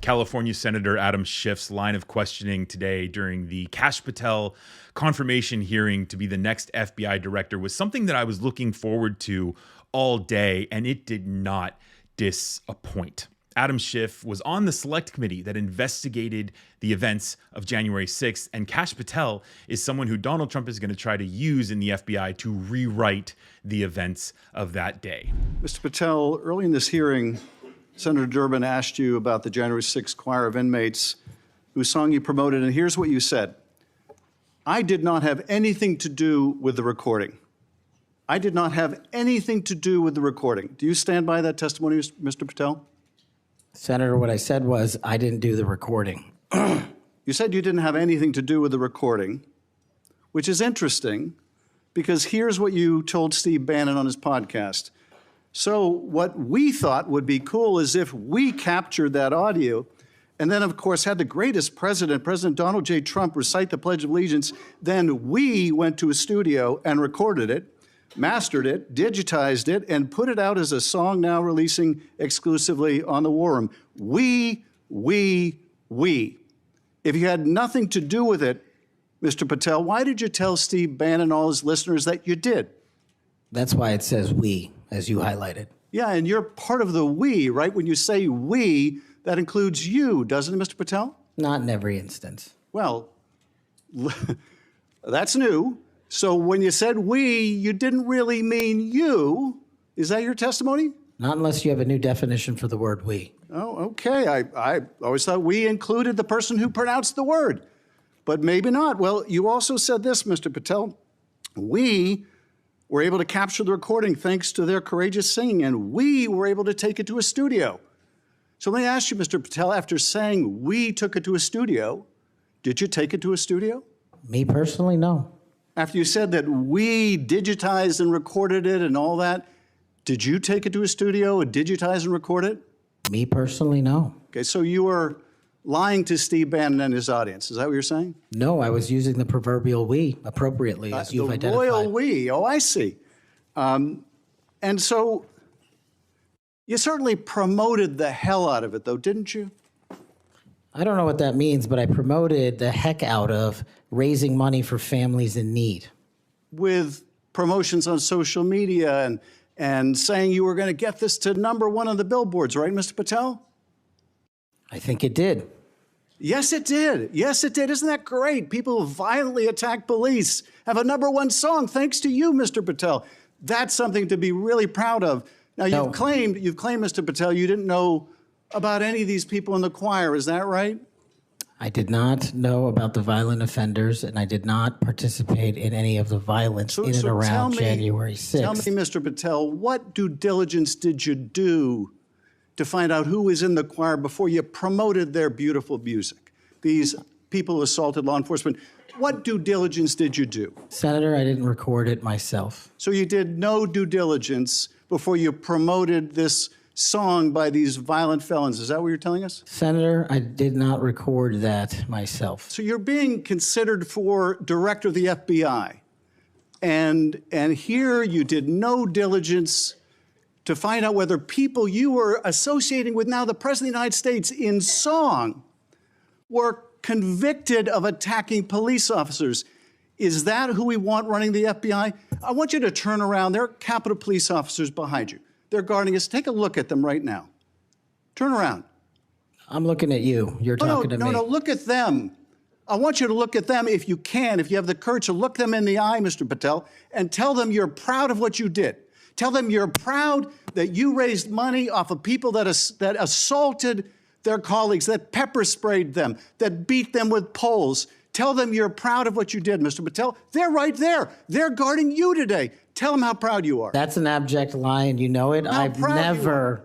California Senator Adam Schiff's line of questioning today during the Kash Patel confirmation hearing to be the next FBI director was something that I was looking forward to all day, and it did not disappoint. Adam Schiff was on the select committee that investigated the events of January 6th, and Kash Patel is someone who Donald Trump is going to try to use in the FBI to rewrite the events of that day. Mr. Patel, early in this hearing, Senator Durbin asked you about the January 6th choir of inmates whose song you promoted, and here's what you said. I did not have anything to do with the recording. I did not have anything to do with the recording. Do you stand by that testimony, Mr. Patel? Senator, what I said was I didn't do the recording. You said you didn't have anything to do with the recording, which is interesting because here's what you told Steve Bannon on his podcast. So what we thought would be cool is if we captured that audio and then, of course, had the greatest president, President Donald J. Trump, recite the Pledge of Allegiance. Then we went to a studio and recorded it, mastered it, digitized it, and put it out as a song now releasing exclusively on the War Room. We. If you had nothing to do with it, Mr. Patel, why did you tell Steve Bannon and all his listeners that you did? That's why it says we, as you highlighted. Yeah, and you're part of the we, right? When you say we, that includes you, doesn't it, Mr. Patel? Not in every instance. Well, that's new. So when you said we, you didn't really mean you. Is that your testimony? Not unless you have a new definition for the word we. Oh, okay. I always thought we included the person who pronounced the word, but maybe not. Well, you also said this, Mr. Patel. We were able to capture the recording thanks to their courageous singing, and we were able to take it to a studio. So let me ask you, Mr. Patel, after saying we took it to a studio, did you take it to a studio? Me personally, no. After you said that we digitized and recorded it and all that, did you take it to a studio and digitize and record it? Me personally, no. Okay, so you were lying to Steve Bannon and his audience. Is that what you're saying? No, I was using the proverbial we appropriately, as you've identified. The royal we. Oh, I see. And so you certainly promoted the hell out of it, though, didn't you? I don't know what that means, but I promoted the heck out of raising money for families in need. With promotions on social media and saying you were going to get this to #1 on the billboards, right, Mr. Patel? I think it did. Yes, it did. Yes, it did. Isn't that great? People who violently attack police have a #1 song thanks to you, Mr. Patel. That's something to be really proud of. Now, you've claimed, Mr. Patel, you didn't know about any of these people in the choir. Is that right? I did not know about the violent offenders, and I did not participate in any of the violence in and around January 6th. Tell me, Mr. Patel, what due diligence did you do to find out who was in the choir before you promoted their beautiful music? These people who assaulted law enforcement. What due diligence did you do? Senator, I didn't record it myself. So you did no due diligence before you promoted this song by these violent felons. Is that what you're telling us? Senator, I did not record that myself. So you're being considered for director of the FBI. And here you did no diligence to find out whether people you were associating with now the President of the United States in song were convicted of attacking police officers. Is that who we want running the FBI? I want you to turn around. There are Capitol Police officers behind you. They're guarding us. Take a look at them right now. Turn around. I'm looking at you. You're talking to me. No, look at them. I want you to look at them if you can, if you have the courage to look them in the eye, Mr. Patel, and tell them you're proud of what you did. Tell them you're proud that you raised money off of people that assaulted their colleagues, that pepper sprayed them, that beat them with poles. Tell them you're proud of what you did, Mr. Patel. They're right there. They're guarding you today. Tell them how proud you are. That's an abject lie, and you know it. I've never,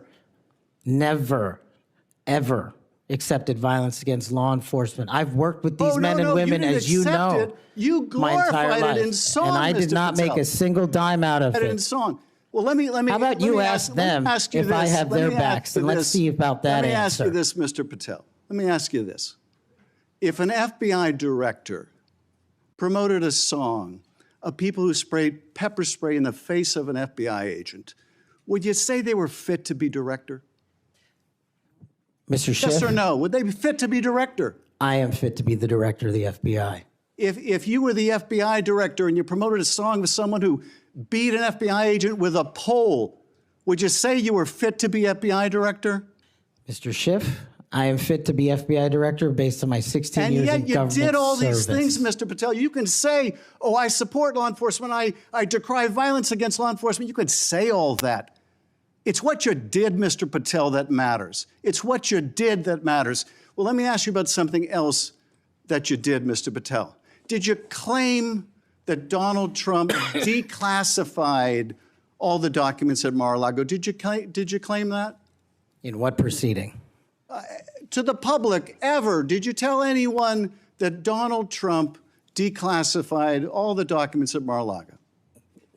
ever accepted violence against law enforcement. I've worked with these men and women, as you know, you my entire glorified life. it in song, and I did Mr. not Patel. make a single dime out of it. In song. Well, let me. How about you ask them if I have their backs, and let's see about that answer. Let me ask you this, Mr. Patel. Let me ask you this. If an FBI director promoted a song of people who sprayed pepper spray in the face of an FBI agent, would you say they were fit to be director? Mr. Schiff? Yes or no? Would they be fit to be director? I am fit to be the director of the FBI. If you were the FBI director and you promoted a song with someone who beat an FBI agent with a pole, would you say you were fit to be FBI director? Mr. Schiff, I am fit to be FBI director based on my 16 years in government service. And yet you did all these things, Mr. Patel. You can say, oh, I support law enforcement. I decry violence against law enforcement. You could say all that. It's what you did, Mr. Patel, that matters. It's what you did that matters. Well, let me ask you about something else that you did, Mr. Patel. Did you claim that Donald Trump declassified all the documents at Mar-a-Lago? Did you claim that? In what proceeding? To the public, ever. Did you tell anyone that Donald Trump declassified all the documents at Mar-a-Lago?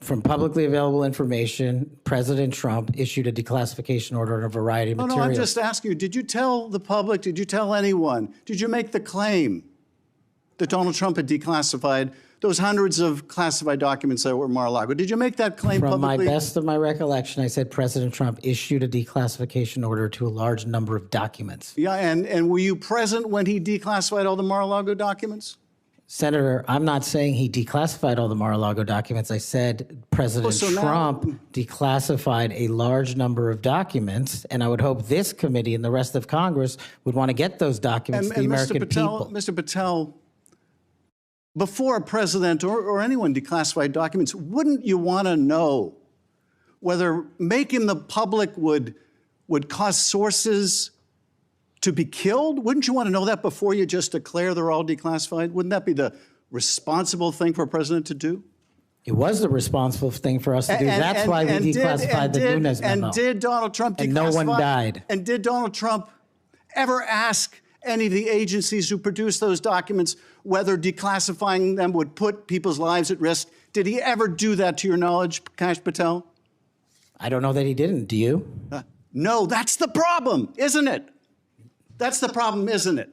From publicly available information, President Trump issued a declassification order on a variety of materials. No, I'm just asking you, did you tell the public, did you tell anyone, did you make the claim that Donald Trump had declassified those hundreds of classified documents that were at Mar-a-Lago? Did you make that claim From publicly? my best of my recollection, I said President Trump issued a declassification order to a large number of documents. Yeah, and were you present when he declassified all the Mar-a-Lago documents? Senator, I'm not saying he declassified all the Mar-a-Lago documents. I said President Trump declassified a large number of documents, and I would hope this committee and the rest of Congress would want to get those documents to the American people. Mr. Patel, before a president or anyone declassified documents, wouldn't you want to know whether making the public would cause sources to be killed? Wouldn't you want to know that before you just declare they're all declassified? Wouldn't that be the responsible thing for a president to do? It was the responsible thing for us to do. That's why we declassified the Nunes memo. And did Donald Trump declassify? And no one died. And did Donald Trump ever ask any of the agencies who produced those documents whether declassifying them would put people's lives at risk? Did he ever do that, to your knowledge, Kash Patel? I don't know that he didn't. Do you? No, that's the problem, isn't it? That's the problem, isn't it?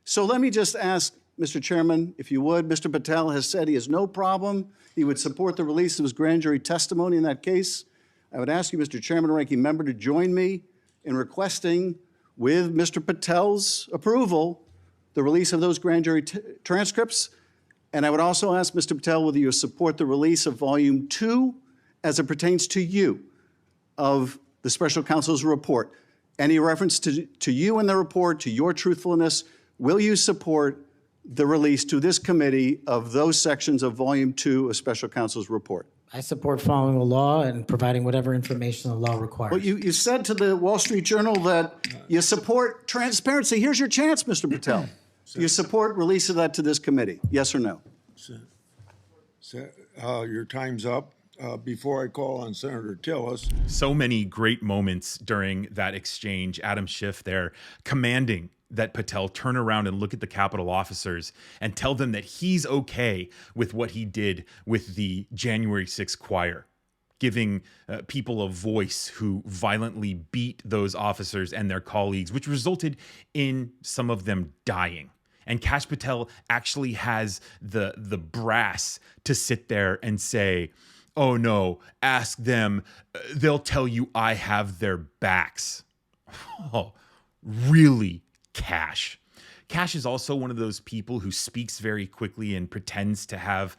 So let me just ask, Mr. Chairman, if you would, Mr. Patel has said he has no problem. He would support the release of his grand jury testimony in that case. I would ask you, Mr. Chairman and Ranking Member, to join me in requesting, with Mr. Patel's approval, the release of those grand jury transcripts. And I would also ask Mr. Patel whether you support the release of Volume 2 as it pertains to you of the special counsel's report. Any reference to you in the report, to your truthfulness, will you support the release to this committee of those sections of Volume 2 of special counsel's report? I support following the law and providing whatever information the law requires. Well, you said to the Wall Street Journal that you support transparency. Here's your chance, Mr. Patel. Do you support release of that to this committee? Yes or no? Your time's up. Before I call on Senator Tillis. So many great moments during that exchange. Adam Schiff there commanding that Patel turn around and look at the Capitol officers and tell them that he's okay with what he did with the January 6th choir, giving people a voice who violently beat those officers and their colleagues, which resulted in some of them dying. And Kash Patel actually has the brass to sit there and say, oh no, ask them. They'll tell you I have their backs. Oh, really, Kash? Kash is also one of those people who speaks very quickly and pretends to have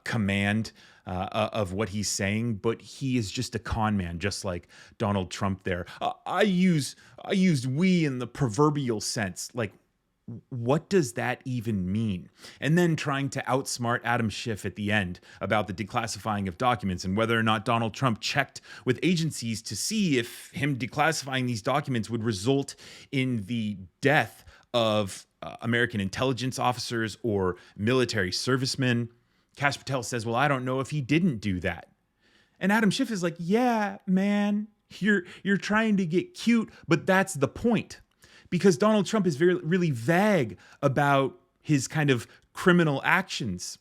command of what he's saying, but he is just a con man, just like Donald Trump there. I used we in the proverbial sense. Like, what does that even mean? And then trying to outsmart Adam Schiff at the end about the declassifying of documents and whether or not Donald Trump checked with agencies to see if him declassifying these documents would result in the death of American intelligence officers or military servicemen. Kash Patel says, well, I don't know if he didn't do that. And Adam Schiff is like, yeah, man, you're trying to get cute, but that's the point. Because Donald Trump is really vague about his kind of criminal actions.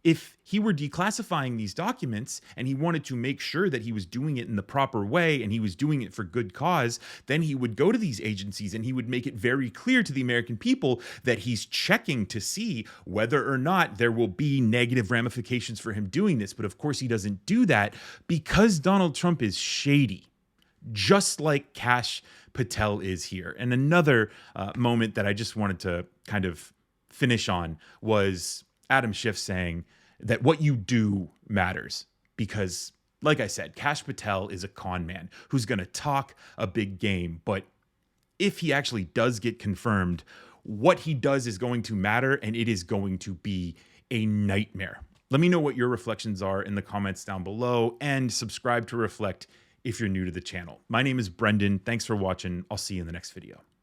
If he were declassifying these documents and he wanted to make sure that he was doing it in the proper way and he was doing it for good cause, then he would go to these agencies and he would make it very clear to the American people that he's checking to see whether or not there will be negative ramifications for him doing this. But of course, he doesn't do that because Donald Trump is shady. Just like Kash Patel is here. And another moment that I just wanted to kind of finish on was Adam Schiff saying that what you do matters because, like I said, Kash Patel is a con man who's going to talk a big game. But if he actually does get confirmed, what he does is going to matter, and it is going to be a nightmare. Let me know what your reflections are in the comments down below, and subscribe to Reflect if you're new to the channel. My name is Brendan. Thanks for watching. I'll see you in the next video.